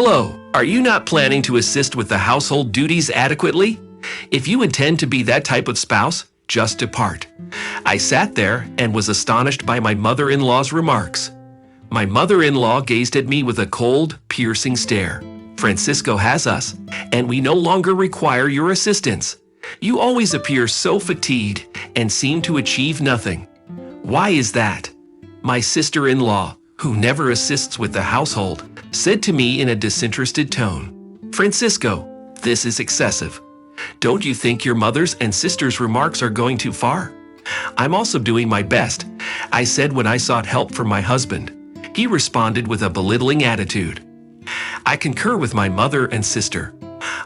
Hello, are you not planning to assist with the household duties adequately? If you intend to be that type of spouse, just depart. I sat there and was astonished by my mother-in-law's remarks. My mother-in-law gazed at me with a cold, piercing stare. Francisco has us, and we no longer require your assistance. You always appear so fatigued and seem to achieve nothing. Why is that? My sister-in-law, who never assists with the household, said to me in a disinterested tone, Francisco, this is excessive. Don't you think your mother's and sister's remarks are going too far? I'm also doing my best, I said when I sought help from my husband. He responded with a belittling attitude. I concur with my mother and sister.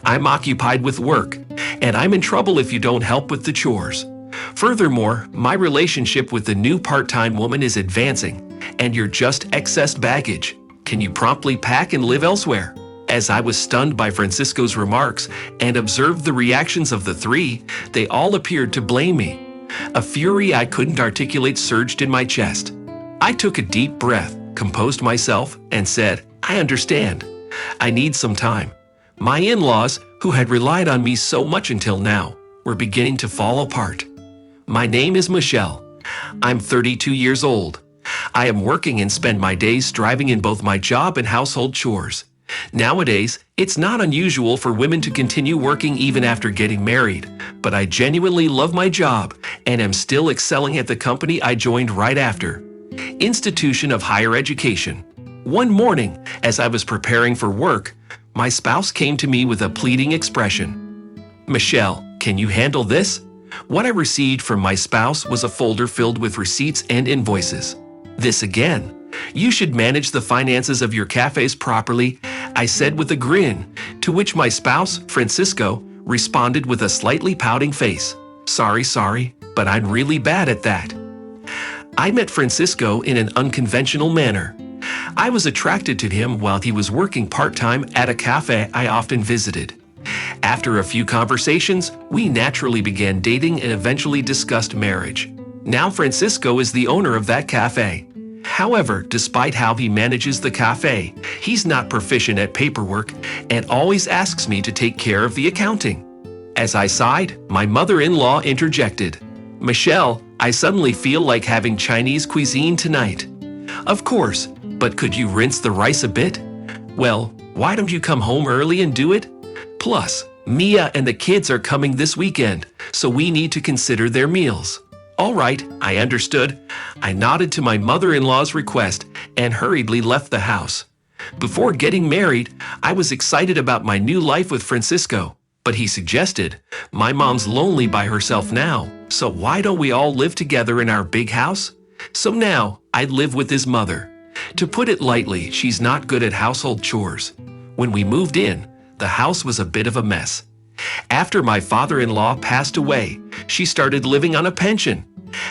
I'm occupied with work, and I'm in trouble if you don't help with the chores. Furthermore, my relationship with the new part-time woman is advancing, and you're just excess baggage. Can you promptly pack and live elsewhere? As I was stunned by Francisco's remarks and observed the reactions of the three, they all appeared to blame me. A fury I couldn't articulate surged in my chest. I took a deep breath, composed myself, and said, I understand. I need some time. My in-laws, who had relied on me so much until now, were beginning to fall apart. My name is Michelle. I'm 32 years old. I am working and spend my days striving in both my job and household chores. Nowadays, it's not unusual for women to continue working even after getting married, but I genuinely love my job and am still excelling at the company I joined right after. Institution of Higher Education. One morning, as I was preparing for work, my spouse came to me with a pleading expression. Michelle, can you handle this? What I received from my spouse was a folder filled with receipts and invoices. This again. You should manage the finances of your cafes properly, I said with a grin, to which my spouse, Francisco, responded with a slightly pouting face. Sorry, but I'm really bad at that. I met Francisco in an unconventional manner. I was attracted to him while he was working part-time at a cafe I often visited. After a few conversations, we naturally began dating and eventually discussed marriage. Now Francisco is the owner of that cafe. However, despite how he manages the cafe, he's not proficient at paperwork and always asks me to take care of the accounting. As I sighed, my mother-in-law interjected. Michelle, I suddenly feel like having Chinese cuisine tonight. Of course, but could you rinse the rice a bit? Well, why don't you come home early and do it? Plus, Mia and the kids are coming this weekend, so we need to consider their meals. All right, I understood. I nodded to my mother-in-law's request and hurriedly left the house. Before getting married, I was excited about my new life with Francisco, but he suggested, my mom's lonely by herself now, so why don't we all live together in our big house? So now, I'd live with his mother. To put it lightly, she's not good at household chores. When we moved in, the house was a bit of a mess. After my father-in-law passed away, she started living on a pension.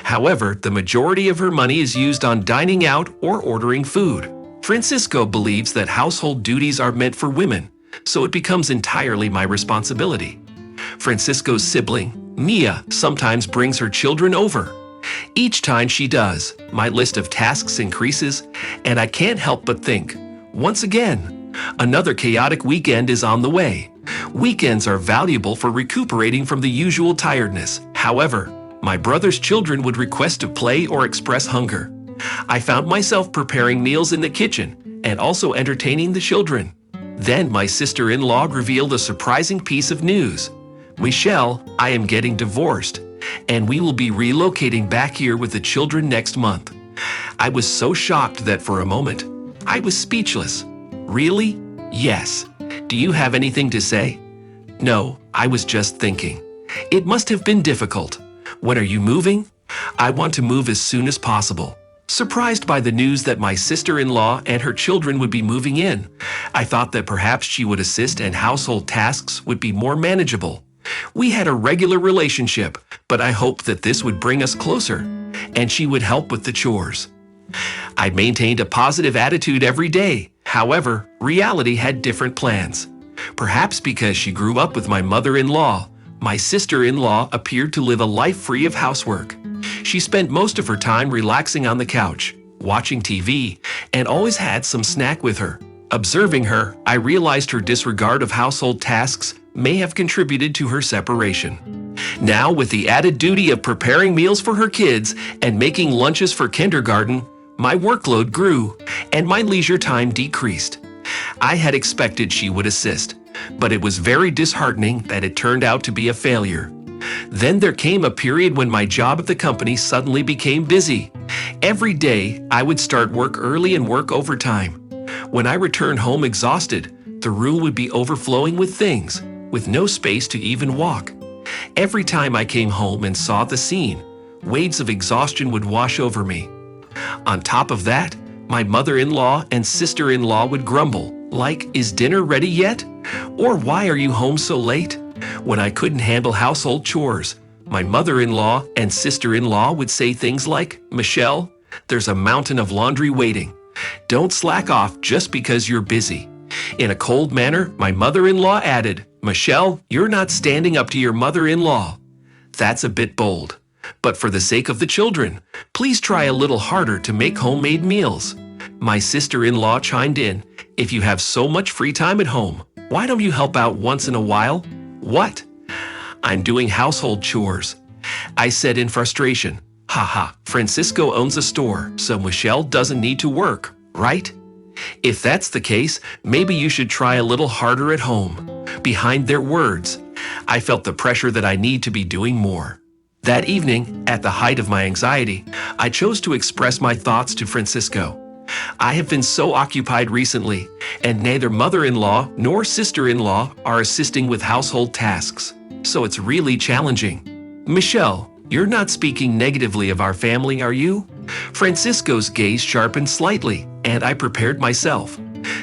However, the majority of her money is used on dining out or ordering food. Francisco believes that household duties are meant for women, so it becomes entirely my responsibility. Francisco's sibling, Mia, sometimes brings her children over. Each time she does, my list of tasks increases, and I can't help but think, once again, another chaotic weekend is on the way. Weekends are valuable for recuperating from the usual tiredness. However, my brother's children would request to play or express hunger. I found myself preparing meals in the kitchen and also entertaining the children. Then my sister-in-law revealed a surprising piece of news. Michelle, I am getting divorced, and we will be relocating back here with the children next month. I was so shocked that for a moment, I was speechless. Really? Yes. Do you have anything to say? No, I was just thinking. It must have been difficult. When are you moving? I want to move as soon as possible. Surprised by the news that my sister-in-law and her children would be moving in, I thought that perhaps she would assist and household tasks would be more manageable. We had a regular relationship, but I hoped that this would bring us closer, and she would help with the chores. I maintained a positive attitude every day. However, reality had different plans. Perhaps because she grew up with my mother-in-law, my sister-in-law appeared to live a life free of housework. She spent most of her time relaxing on the couch, watching TV, and always had some snack with her. Observing her, I realized her disregard of household tasks may have contributed to her separation. Now, with the added duty of preparing meals for her kids and making lunches for kindergarten, my workload grew and my leisure time decreased. I had expected she would assist, but it was very disheartening that it turned out to be a failure. Then there came a period when my job at the company suddenly became busy. Every day, I would start work early and work overtime. When I returned home exhausted, the room would be overflowing with things, with no space to even walk. Every time I came home and saw the scene, waves of exhaustion would wash over me. On top of that, my mother-in-law and sister-in-law would grumble, like, "Is dinner ready yet?" Or, "Why are you home so late?" When I couldn't handle household chores, my mother-in-law and sister-in-law would say things like, "Michelle, there's a mountain of laundry waiting. Don't slack off just because you're busy." In a cold manner, my mother-in-law added, "Michelle, you're not standing up to your mother-in-law." That's a bit bold. But for the sake of the children, please try a little harder to make homemade meals. My sister-in-law chimed in, "If you have so much free time at home, why don't you help out once in a while?" "What?" "I'm doing household chores," I said in frustration. "Haha, Francisco owns a store, so Michelle doesn't need to work, right?" If that's the case, maybe you should try a little harder at home. Behind their words, I felt the pressure that I need to be doing more. That evening, at the height of my anxiety, I chose to express my thoughts to Francisco. "I have been so occupied recently, and neither mother-in-law nor sister-in-law are assisting with household tasks, so it's really challenging." "Michelle, you're not speaking negatively of our family, are you?" Francisco's gaze sharpened slightly, and I prepared myself.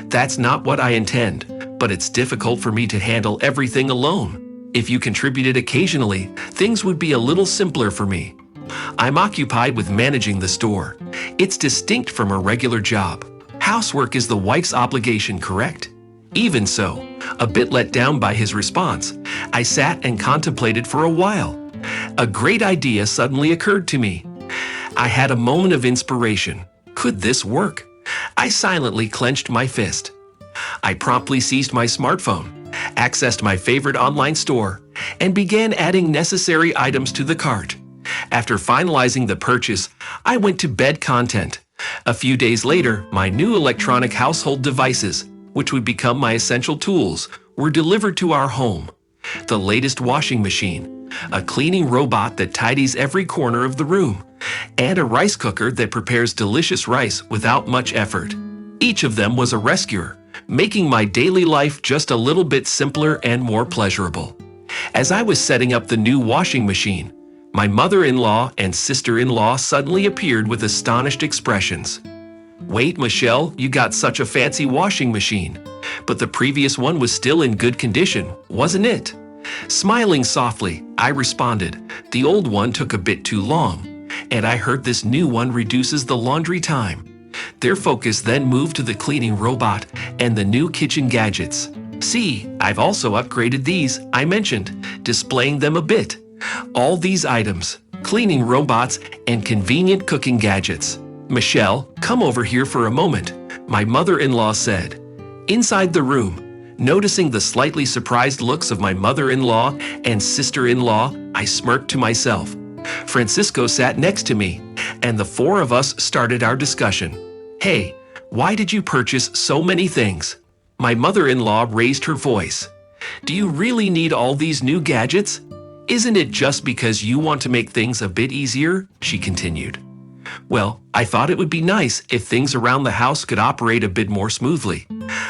"That's not what I intend, but it's difficult for me to handle everything alone. If you contributed occasionally, things would be a little simpler for me. I'm occupied with managing the store. It's distinct from a regular job. Housework is the wife's obligation, correct?" Even so, a bit let down by his response, I sat and contemplated for a while. A great idea suddenly occurred to me. I had a moment of inspiration. Could this work? I silently clenched my fist. I promptly seized my smartphone, accessed my favorite online store, and began adding necessary items to the cart. After finalizing the purchase, I went to bed content. A few days later, my new electronic household devices, which would become my essential tools, were delivered to our home. The latest washing machine, a cleaning robot that tidies every corner of the room, and a rice cooker that prepares delicious rice without much effort. Each of them was a rescuer, making my daily life just a little bit simpler and more pleasurable. As I was setting up the new washing machine, my mother-in-law and sister-in-law suddenly appeared with astonished expressions. "Wait, Michelle, you got such a fancy washing machine. But the previous one was still in good condition, wasn't it?" Smiling softly, I responded, "The old one took a bit too long, and I heard this new one reduces the laundry time." Their focus then moved to the cleaning robot and the new kitchen gadgets. "See, I've also upgraded these," I mentioned, displaying them a bit. All these items, cleaning robots and convenient cooking gadgets. "Michelle, come over here for a moment," my mother-in-law said. Inside the room, noticing the slightly surprised looks of my mother-in-law and sister-in-law, I smirked to myself. Francisco sat next to me, and the four of us started our discussion. "Hey, why did you purchase so many things?" My mother-in-law raised her voice. "Do you really need all these new gadgets? Isn't it just because you want to make things a bit easier?" she continued. "Well, I thought it would be nice if things around the house could operate a bit more smoothly,"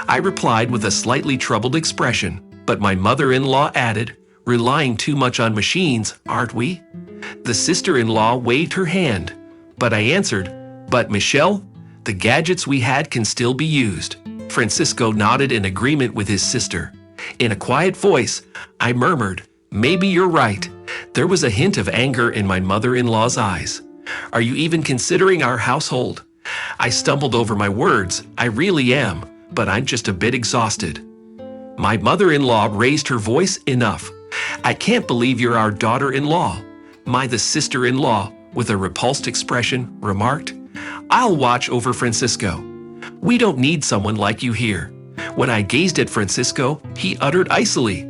I replied with a slightly troubled expression. But my mother-in-law added, "Relying too much on machines, aren't we?" The sister-in-law waved her hand, but I answered, "But Michelle, the gadgets we had can still be used." Francisco nodded in agreement with his sister. In a quiet voice, I murmured, "Maybe you're right." There was a hint of anger in my mother-in-law's eyes. "Are you even considering our household?" I stumbled over my words. "I really am, but I'm just a bit exhausted." My mother-in-law raised her voice. "Enough. I can't believe you're our daughter-in-law." The sister-in-law, with a repulsed expression, remarked, "I'll watch over Francisco." We don't need someone like you here." When I gazed at Francisco, he uttered icily,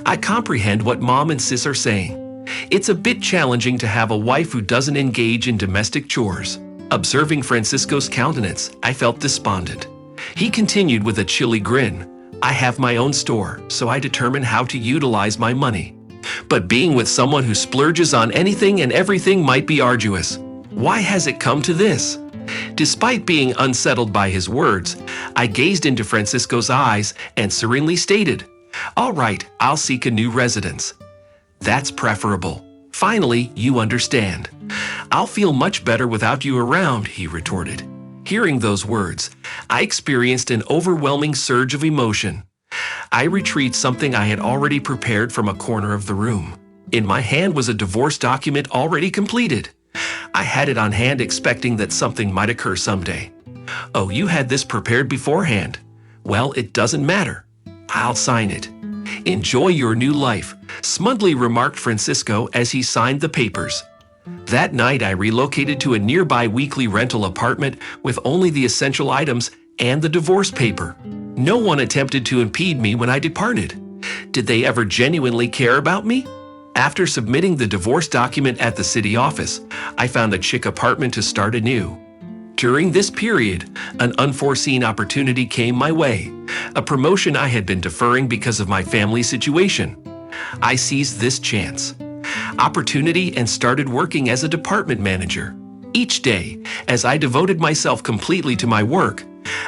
"I comprehend what Mom and Sis are saying. It's a bit challenging to have a wife who doesn't engage in domestic chores." Observing Francisco's countenance, I felt despondent. He continued with a chilly grin, "I have my own store, so I determine how to utilize my money. But being with someone who splurges on anything and everything might be arduous. Why has it come to this?" Despite being unsettled by his words, I gazed into Francisco's eyes and serenely stated, "All right, I'll seek a new residence." "That's preferable. Finally, you understand." "I'll feel much better without you around," he retorted. Hearing those words, I experienced an overwhelming surge of emotion. I retrieved something I had already prepared from a corner of the room. In my hand was a divorce document already completed. I had it on hand expecting that something might occur someday. "Oh, you had this prepared beforehand. Well, it doesn't matter. I'll sign it." "Enjoy your new life," smugly remarked Francisco as he signed the papers. That night, I relocated to a nearby weekly rental apartment with only the essential items and the divorce paper. No one attempted to impede me when I departed. Did they ever genuinely care about me? After submitting the divorce document at the city office, I found a chic apartment to start anew. During this period, an unforeseen opportunity came my way, a promotion I had been deferring because of my family situation. I seized this opportunity and started working as a department manager. Each day, as I devoted myself completely to my work,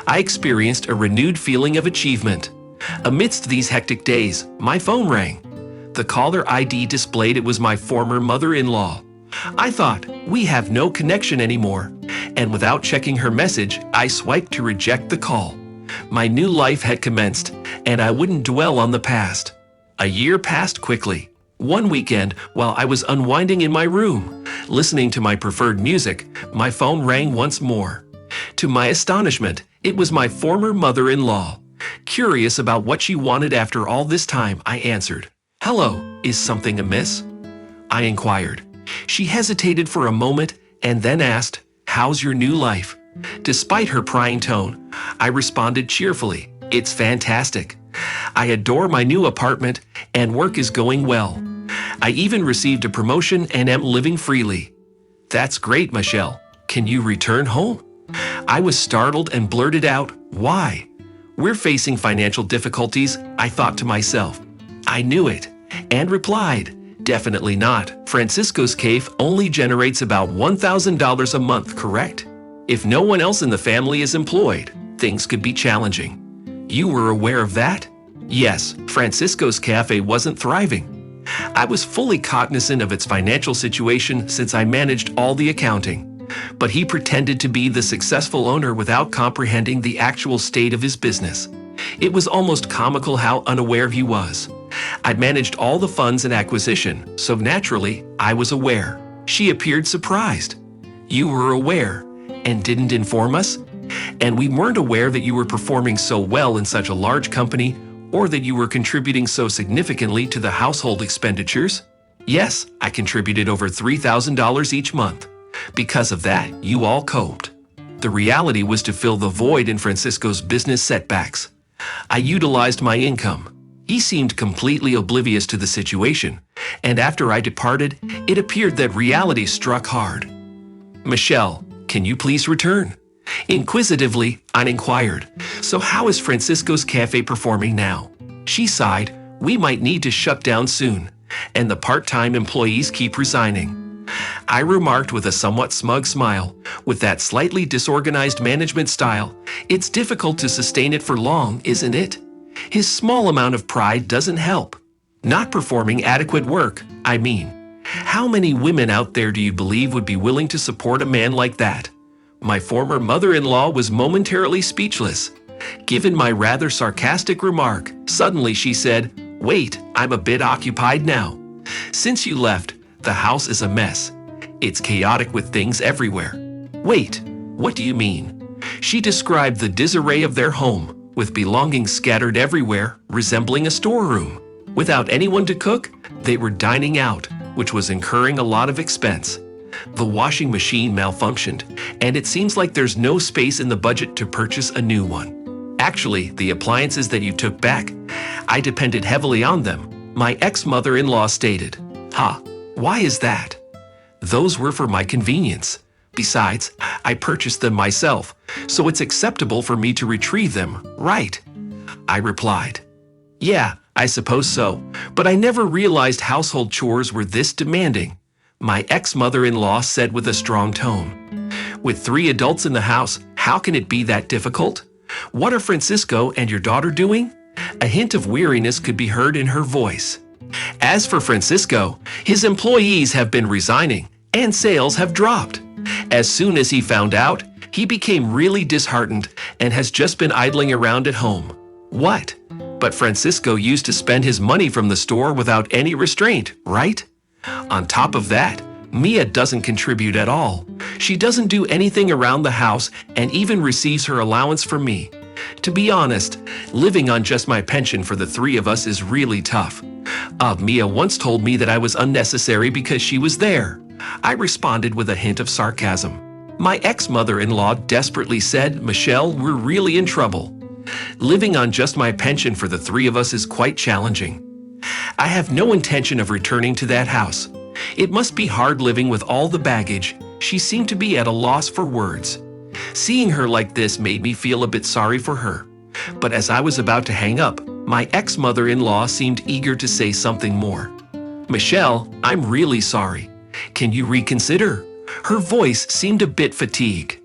I experienced a renewed feeling of achievement. Amidst these hectic days, my phone rang. The caller ID displayed it was my former mother-in-law. I thought, we have no connection anymore, and without checking her message, I swiped to reject the call. My new life had commenced, and I wouldn't dwell on the past. A year passed quickly. One weekend, while I was unwinding in my room, listening to my preferred music, my phone rang once more. To my astonishment, it was my former mother-in-law. Curious about what she wanted after all this time, I answered. "Hello, is something amiss?" I inquired. She hesitated for a moment and then asked, "How's your new life?" Despite her prying tone, I responded cheerfully, "It's fantastic. I adore my new apartment and work is going well. I even received a promotion and am living freely." "That's great, Michelle. Can you return home?" I was startled and blurted out, "Why?" "We're facing financial difficulties," I thought to myself. I knew it, and replied, "Definitely not. Francisco's cafe only generates about $1,000 a month, correct? If no one else in the family is employed, things could be challenging." "You were aware of that?" "Yes, Francisco's cafe wasn't thriving. I was fully cognizant of its financial situation since I managed all the accounting. But he pretended to be the successful owner without comprehending the actual state of his business. It was almost comical how unaware he was. I'd managed all the funds and acquisition, so naturally, I was aware. She appeared surprised. "You were aware and didn't inform us? And we weren't aware that you were performing so well in such a large company or that you were contributing so significantly to the household expenditures?" "Yes, I contributed over $3,000 each month. Because of that, you all coped." The reality was to fill the void in Francisco's business setbacks. I utilized my income. He seemed completely oblivious to the situation, and after I departed, it appeared that reality struck hard. "Michelle, can you please return?" Inquisitively, I inquired, "So how is Francisco's cafe performing now?" She sighed, "We might need to shut down soon, and the part-time employees keep resigning." I remarked with a somewhat smug smile, "With that slightly disorganized management style, it's difficult to sustain it for long, isn't it?" His small amount of pride doesn't help. Not performing adequate work, I mean. How many women out there do you believe would be willing to support a man like that? My former mother-in-law was momentarily speechless. Given my rather sarcastic remark, suddenly she said, "Wait, I'm a bit occupied now. Since you left, the house is a mess. It's chaotic with things everywhere." "Wait, what do you mean?" She described the disarray of their home, with belongings scattered everywhere, resembling a storeroom. Without anyone to cook, they were dining out, which was incurring a lot of expense. The washing machine malfunctioned, and it seems like there's no space in the budget to purchase a new one. Actually, the appliances that you took back, I depended heavily on them, my ex-mother-in-law stated. Why is that? Those were for my convenience. Besides, I purchased them myself, so it's acceptable for me to retrieve them, right? I replied. Yeah, I suppose so, but I never realized household chores were this demanding, my ex-mother-in-law said with a strong tone. With 3 adults in the house, how can it be that difficult? What are Francisco and your daughter doing? A hint of weariness could be heard in her voice. As for Francisco, his employees have been resigning, and sales have dropped. As soon as he found out, he became really disheartened and has just been idling around at home. What? But Francisco used to spend his money from the store without any restraint, right? On top of that, Mia doesn't contribute at all. She doesn't do anything around the house and even receives her allowance from me. To be honest, living on just my pension for the 3 of us is really tough. Mia once told me that I was unnecessary because she was there. I responded with a hint of sarcasm. My ex-mother-in-law desperately said, Michelle, we're really in trouble. Living on just my pension for the 3 of us is quite challenging. I have no intention of returning to that house. It must be hard living with all the baggage. She seemed to be at a loss for words. Seeing her like this made me feel a bit sorry for her. But as I was about to hang up, my ex-mother-in-law seemed eager to say something more. Michelle, I'm really sorry. Can you reconsider? Her voice seemed a bit fatigued.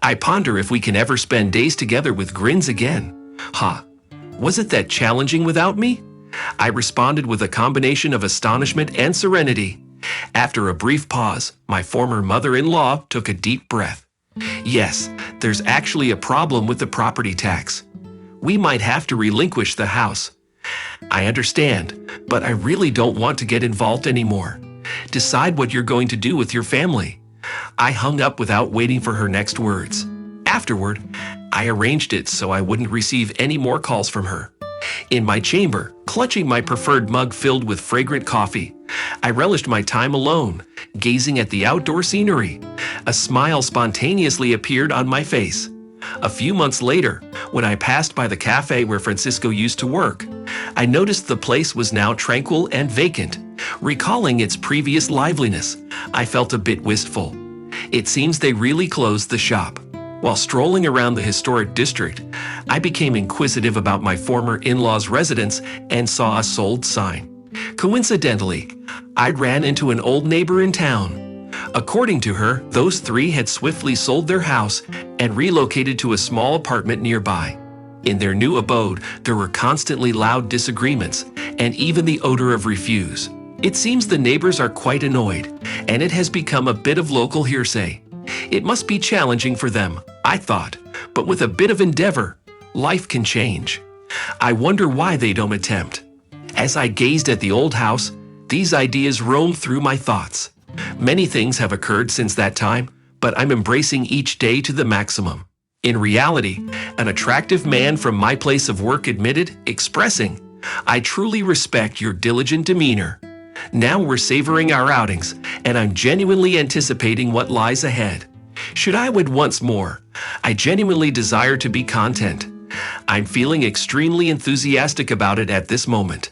I ponder if we can ever spend days together with grins again. Was it that challenging without me? I responded with a combination of astonishment and serenity. After a brief pause, my former mother-in-law took a deep breath. Yes, there's actually a problem with the property tax. We might have to relinquish the house. I understand, but I really don't want to get involved anymore. Decide what you're going to do with your family. I hung up without waiting for her next words. Afterward, I arranged it so I wouldn't receive any more calls from her. In my chamber, clutching my preferred mug filled with fragrant coffee, I relished my time alone, gazing at the outdoor scenery. A smile spontaneously appeared on my face. A few months later, when I passed by the cafe where Francisco used to work, I noticed the place was now tranquil and vacant. Recalling its previous liveliness, I felt a bit wistful. It seems they really closed the shop. While strolling around the historic district, I became inquisitive about my former in-laws' residence and saw a sold sign. Coincidentally, I ran into an old neighbor in town. According to her, those 3 had swiftly sold their house and relocated to a small apartment nearby. In their new abode, there were constantly loud disagreements and even the odor of refuse. It seems the neighbors are quite annoyed, and it has become a bit of local hearsay. It must be challenging for them, I thought, but with a bit of endeavor, life can change. I wonder why they don't attempt. As I gazed at the old house, these ideas roamed through my thoughts. Many things have occurred since that time, but I'm embracing each day to the maximum. In reality, an attractive man from my place of work admitted, expressing, I truly respect your diligent demeanor. Now we're savoring our outings, and I'm genuinely anticipating what lies ahead. Should I wed once more, I genuinely desire to be content. I'm feeling extremely enthusiastic about it at this moment.